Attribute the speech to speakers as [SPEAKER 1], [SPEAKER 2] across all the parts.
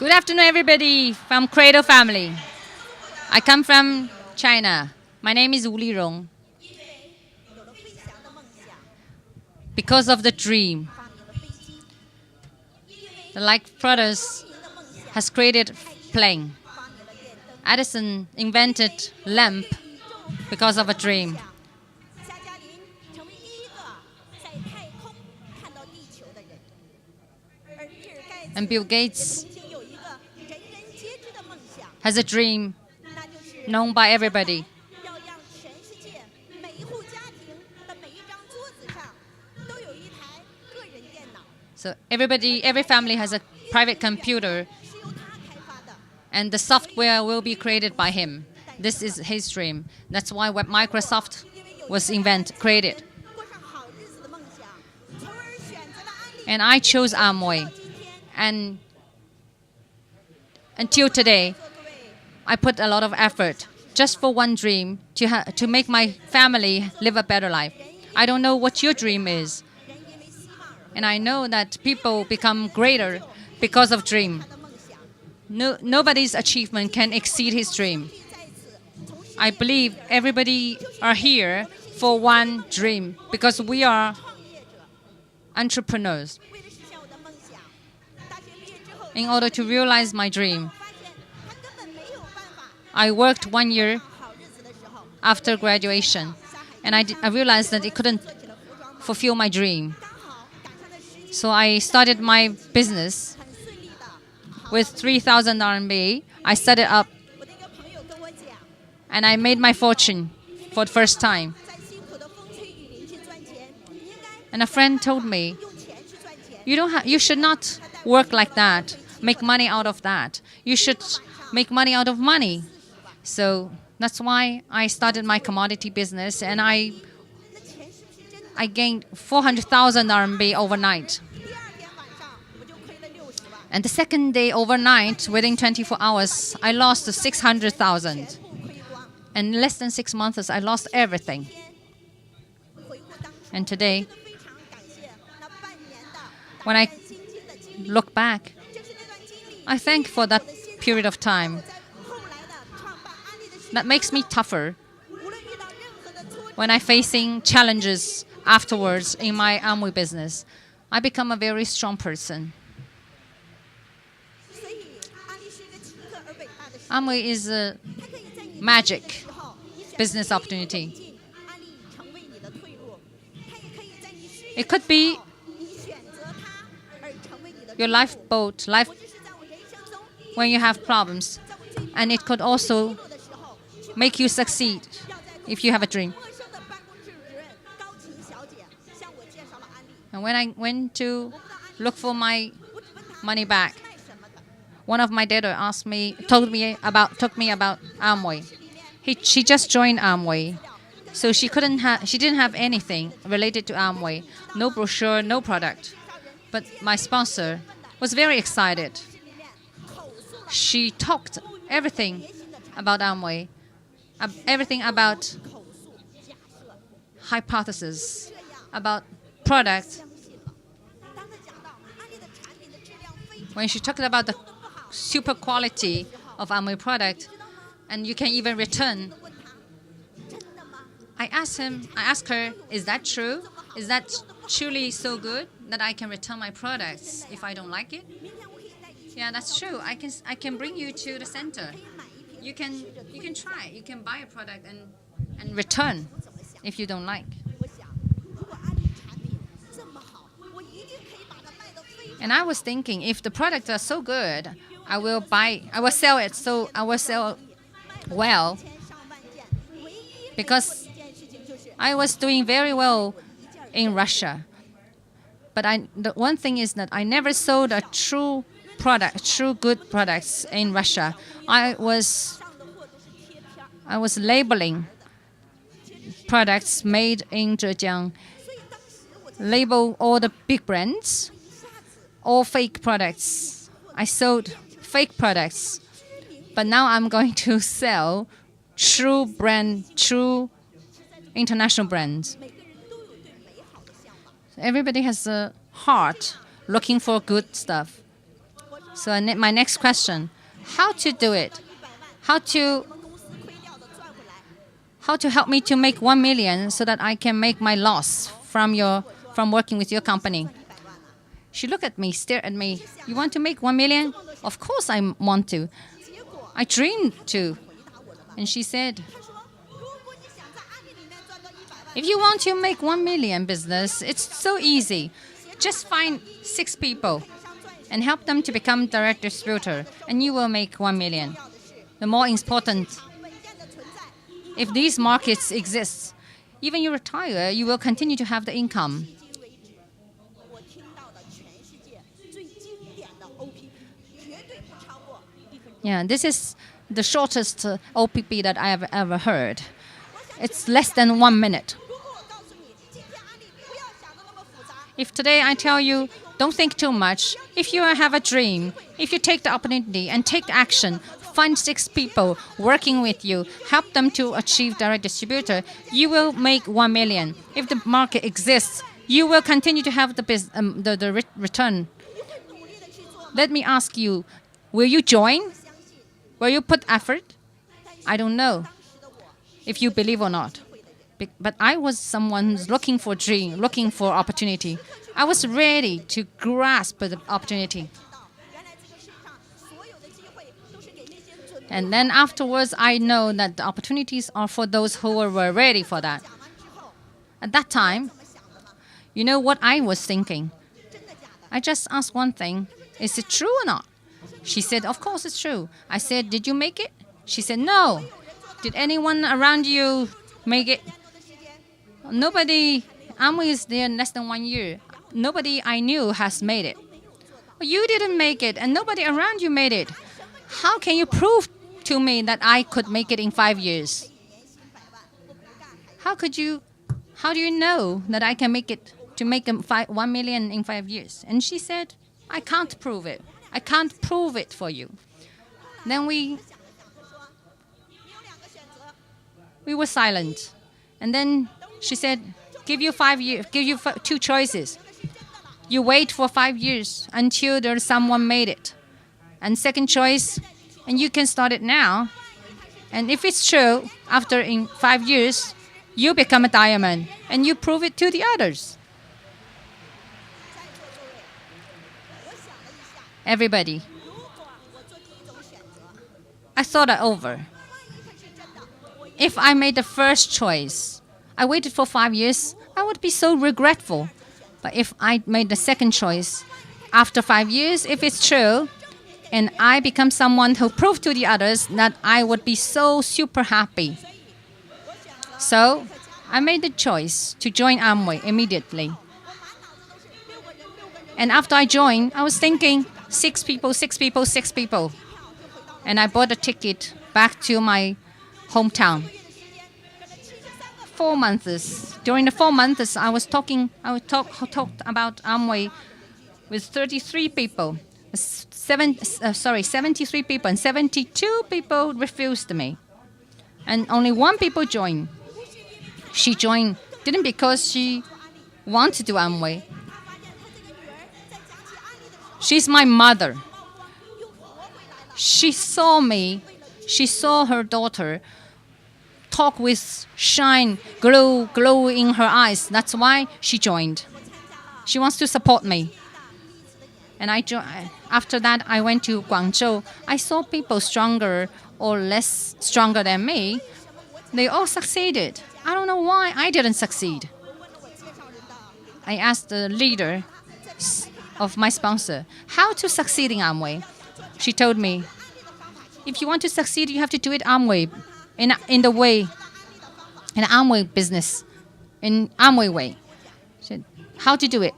[SPEAKER 1] Good afternoon, everybody from Crador family. I come from China. My name is Rong. Because of the dream, the Light brothers has created plane. Edison invented lamp because of a dream. And Bill Gates has a dream known by everybody. So every family has a private computer, and the software will be created by him. This is his dream. That's why Microsoft was created. And I chose Amway. And until today, I put a lot of effort just for one dream to make my family live a better life. I don't know what your dream is. And I know that people become greater because of dream. Nobody's achievement can exceed his dream. I believe everybody are here for one dream because we are entrepreneurs. In order to realize my dream, I worked 1 year after graduation, and I realized that it couldn't fulfill my dream. So I started my business with 3,000 RMB. I set it up, and I made my fortune for the first time. And a friend told me, you should not work like that. Make money out of that. You should make money out of money. So that's why I started my commodity business, and I gained 400,000 RMB overnight. And the second day overnight, within 24 hours, I lost 600,000. And in less than 6 months, I lost everything. And today, when I look back, I thank for that period of time. That makes me tougher when I'm facing challenges afterwards in my Amway business. I become a very strong person. Amway is a magic business opportunity. It could be your lifeboat, when you have problems, and it could also make you succeed if you have a dream. And when I went to look for my money back, one of my daughter told me about Amway. She just joined Amway, so she didn't have anything related to Amway, no brochure, no product. But my sponsor was very excited. She talked everything about Amway, everything about hypothesis, about product. When she talked about the super quality of Amway product, and you can even return, I asked her, is that true? Is that truly so good that I can return my products if I don't like it? Yeah, that's true. I can bring you to the center. You can try. You can buy a product and return if you don't like. And I was thinking, if the products are so good, I will sell it. So I will sell well, because I was doing very well in Russia. But the one thing is that I never sold a true good products in Russia. I was labeling products made in Zhejiang, label all the big brands, all fake products. I sold fake products, but now I'm going to sell true international brands. Everybody has a heart looking for good stuff. So my next question, how to do it? How to help me to make 1 million so that I can make my loss from working with your company? She looked at me, stared at me. You want to make 1 million? Of course I want to. I dreamed to. And she said, if you want to make 1 million business, it's so easy. Just find 6 people and help them to become direct distributor, and you will make 1 million. The more important, if these markets exist, even you retire, you will continue to have the income. Yeah, this is the shortest OPP that I have ever heard. It's less than 1 minute. If today I tell you, don't think too much. If you have a dream, if you take the opportunity and take action, find 6 people working with you, help them to achieve direct distributor, you will make 1 million. If the market exists, you will continue to have the return. Let me ask you, will you join? Will you put effort? I don't know if you believe or not. But I was someone who's looking for dream, looking for opportunity. I was ready to grasp the opportunity. And then afterwards, I know that the opportunities are for those who were ready for that. At that time, you know what I was thinking? I just asked one thing. Is it true or not? She said, of course it's true. I said, did you make it? She said, no. Did anyone around you make it? Nobody. Amway is there less than 1 year. Nobody I knew has made it. You didn't make it, and nobody around you made it. How can you prove to me that I could make it in 5 years? How do you know that I can make it to make 1 million in 5 years? And she said, I can't prove it. I can't prove it for you. Then we were silent. And then she said, give you 2 choices. You wait for 5 years until there's someone made it. And second choice, and you can start it now. And if it's true, after in 5 years, you become a diamond and you prove it to the others. Everybody. I thought it over. If I made the first choice, I waited for 5 years, I would be so regretful. But if I made the second choice, after 5 years, if it's true, and I become someone who proved to the others that I would be so super happy. So I made the choice to join Amway immediately. And after I joined, I was thinking, 6 people, 6 people, 6 people. And I bought a ticket back to my hometown. 4 months. During the 4 months, I talked about Amway with 33 people. 73 people, and 72 people refused me. And only 1 people joined. She joined, didn't because she wanted to do Amway. She's my mother. She saw me. She saw her daughter talk with shine, glow in her eyes. That's why she joined. She wants to support me. And after that, I went to Guangzhou. I saw people stronger or less stronger than me. They all succeeded. I don't know why I didn't succeed. I asked the leader of my sponsor how to succeed in Amway. She told me, if you want to succeed, you have to do it Amway, in Amway business, in Amway way. She said, how to do it?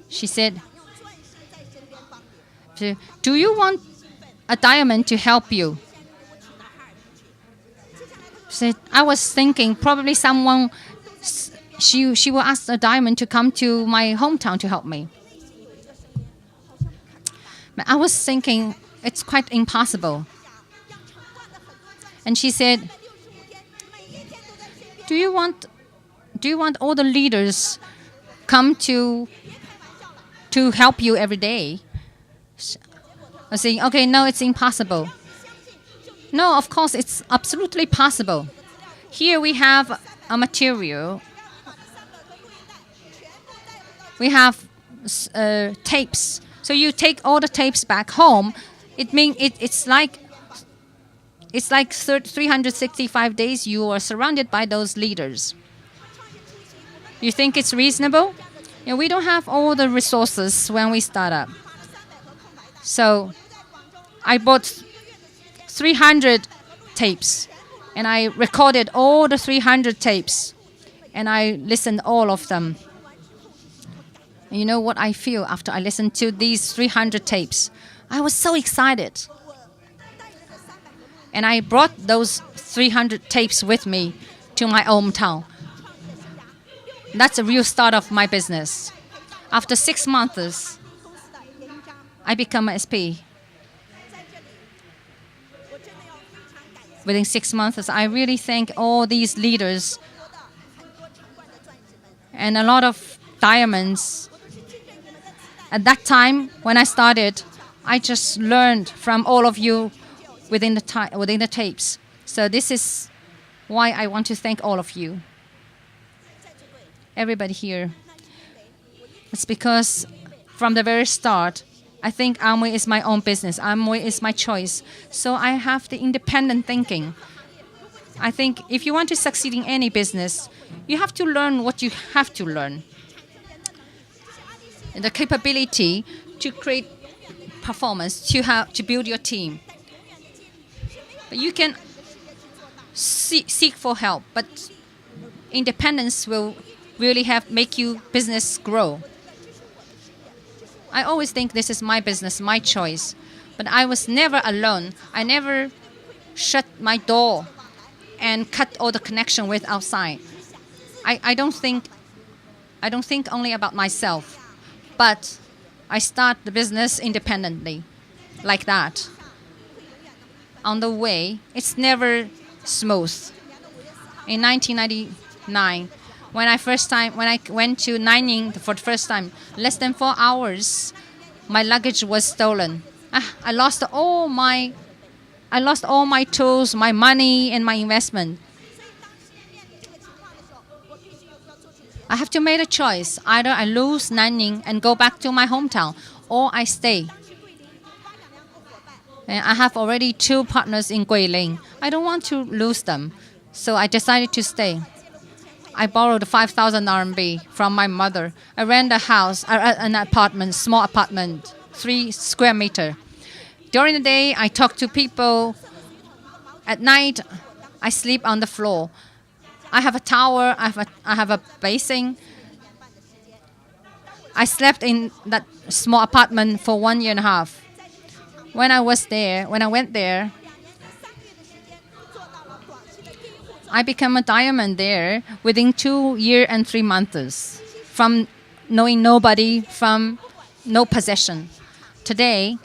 [SPEAKER 1] She said, do you want a diamond to help you? She said, I was thinking probably someone, she will ask a diamond to come to my hometown to help me. But I was thinking it's quite impossible. And she said, do you want all the leaders come to help you every day? are saying, okay, no, it's impossible. No, of course, it's absolutely possible. Here we have a material. We have tapes. So you take all the tapes back home. It's like 365 days you are surrounded by those leaders. You think it's reasonable? We don't have all the resources when we start up. So I bought 300 tapes and I recorded all the 300 tapes and I listened all of them. And you know what I feel after I listened to these 300 tapes? I was so excited. And I brought those 300 tapes with me to my hometown. That's a real start of my business. After 6 months, I become an SP. Within 6 months, I really thank all these leaders and a lot of diamonds. At that time, when I started, I just learned from all of you within the tapes. So this is why I want to thank all of you. Everybody here. It's because from the very start, I think Amway is my own business. Amway is my choice. So I have the independent thinking. I think if you want to succeed in any business, you have to learn what you have to learn. And the capability to create performance, to build your team. But you can seek for help, but independence will really make you business grow. I always think this is my business, my choice. But I was never alone. I never shut my door and cut all the connection with outside. I don't think only about myself, but I start the business independently, like that. On the way, it's never smooth. In 1999, when I went to Nanning for the first time, less than 4 hours, my luggage was stolen. I lost all my tools, my money, and my investment. I have to make a choice. Either I lose Nanning and go back to my hometown, or I stay. And I have already 2 partners in Guilin. I don't want to lose them, so I decided to stay. I borrowed 5,000 RMB from my mother. I rent a house, an apartment, small apartment, 3 square meters. During the day, I talk to people. At night, I sleep on the floor. I have a tower. I have a basin. I slept in that small apartment for 1.5 years. When I went there, I became a diamond there within 2 years and 3 months, from knowing nobody, from no possession. Today,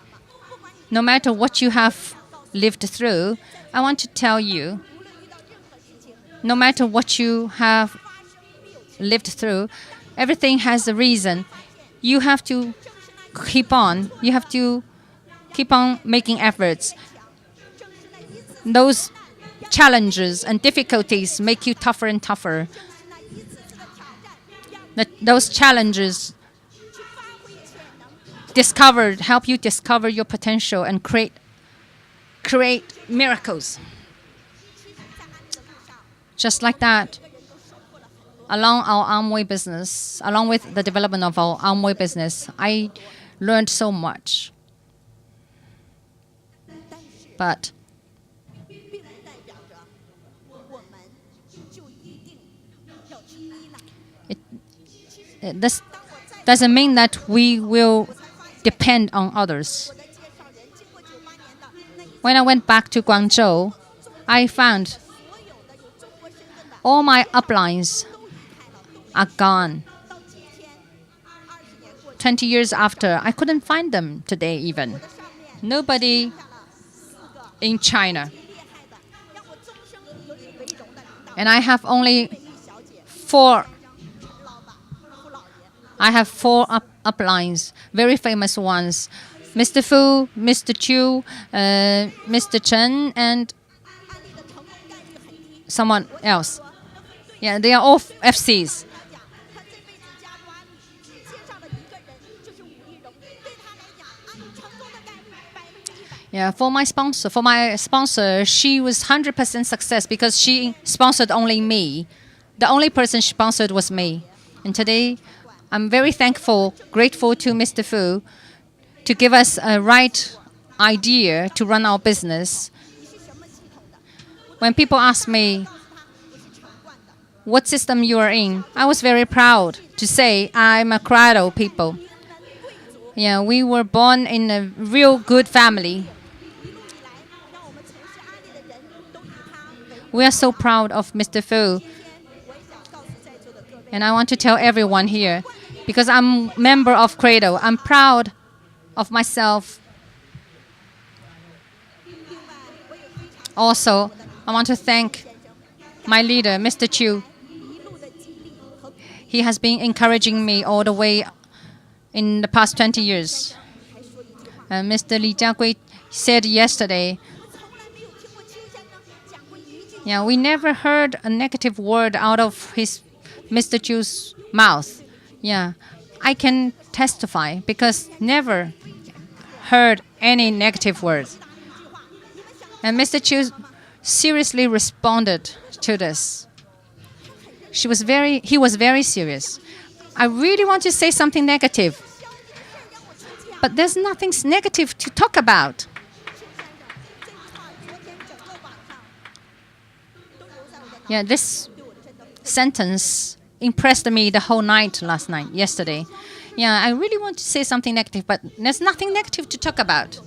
[SPEAKER 1] no matter what you have lived through, I want to tell you, no matter what you have lived through, everything has a reason. You have to keep on. You have to keep on making efforts. Those challenges and difficulties make you tougher and tougher. Those challenges help you discover your potential and create miracles. Just like that, along our Amway business, along with the development of our Amway business, I learned so much. But this doesn't mean that we will depend on others. When I went back to Guangzhou, I found all my uplines are gone. 20 years after, I couldn't find them today even. Nobody in China. And I have only 4. I have 4 uplines, very famous ones. Mr. Fu, Mr. Chu, Mr. Chen, and someone else. Yeah, they are all FCs. Yeah, for my sponsor, she was 100% success because she sponsored only me. The only person she sponsored was me. And today, I'm very thankful, grateful to Mr. Fu to give us a right idea to run our business. When people ask me what system you are in, I was very proud to say I'm a Crador people. Yeah, we were born in a real good family. We are so proud of Mr. Fu. And I want to tell everyone here, because I'm a member of Crador, I'm proud of myself. Also, I want to thank my leader, Mr. Chu. He has been encouraging me all the way in the past 20 years. Mr. Li Jiagui said yesterday, yeah, we never heard a negative word out of Mr. Chu's mouth. Yeah, I can testify because never heard any negative words. And Mr. Chu seriously responded to this. He was very serious. I really want to say something negative, but there's nothing negative to talk about. Yeah, this sentence impressed me the whole night yesterday. Yeah, I really want to say something negative, but there's nothing negative to talk about.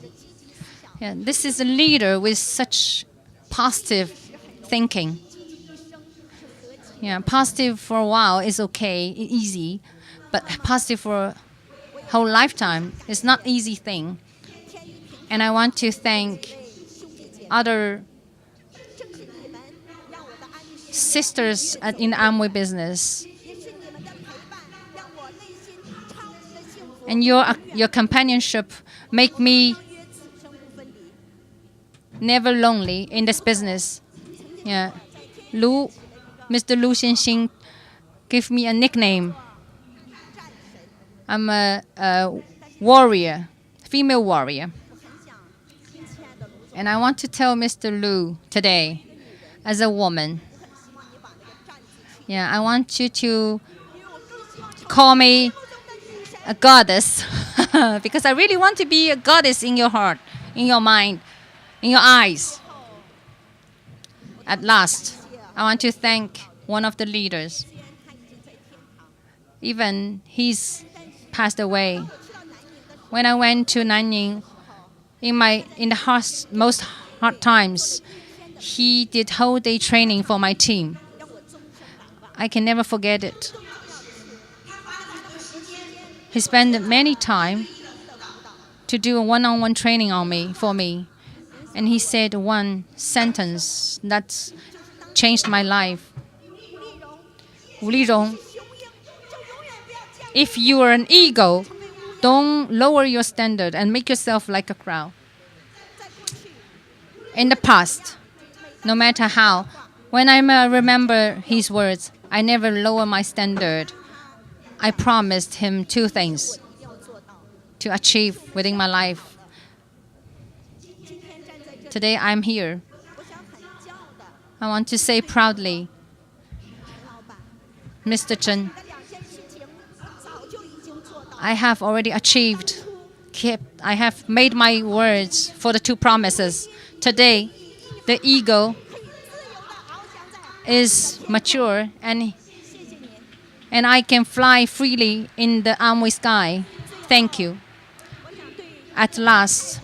[SPEAKER 1] Yeah, this is a leader with such positive thinking. Yeah, positive for a while is okay, easy, but positive for a whole lifetime is not easy thing. And I want to thank other sisters in Amway business. And your companionship make me never lonely in this business. Yeah, Mr. Lu Xianxing gave me a nickname. I'm a warrior, female warrior. And I want to tell Mr. Lu today, as a woman, yeah, I want you to call me a goddess because I really want to be a goddess in your heart, in your mind, in your eyes. At last, I want to thank one of the leaders. Even he's passed away. When I went to Nanning, in the most hard times, he did whole day training for my team. I can never forget it. He spent many time to do a one-on-one training for me. And he said one sentence that changed my life. Rong, if you are an eagle, don't lower your standard and make yourself like a crow. In the past, no matter how, when I remember his words, I never lower my standard. I promised him two things to achieve within my life. Today I'm here. I want to say proudly, Mr. Chen, I have already achieved, I have made my words for the two promises. Today, the eagle is mature and I can fly freely in the Amway sky. Thank you. At last,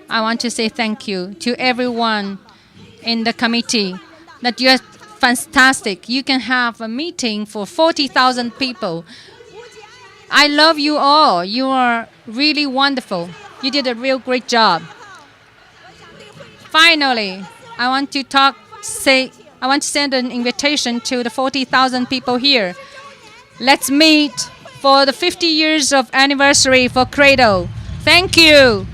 [SPEAKER 1] I want to say thank you to everyone in the committee that you're fantastic. You can have a meeting for 40,000 people. I love you all. You are really wonderful. You did a real great job. Finally, I want to send an invitation to the 40,000 people here. Let's meet for the 50 years of anniversary for Crador. Thank you.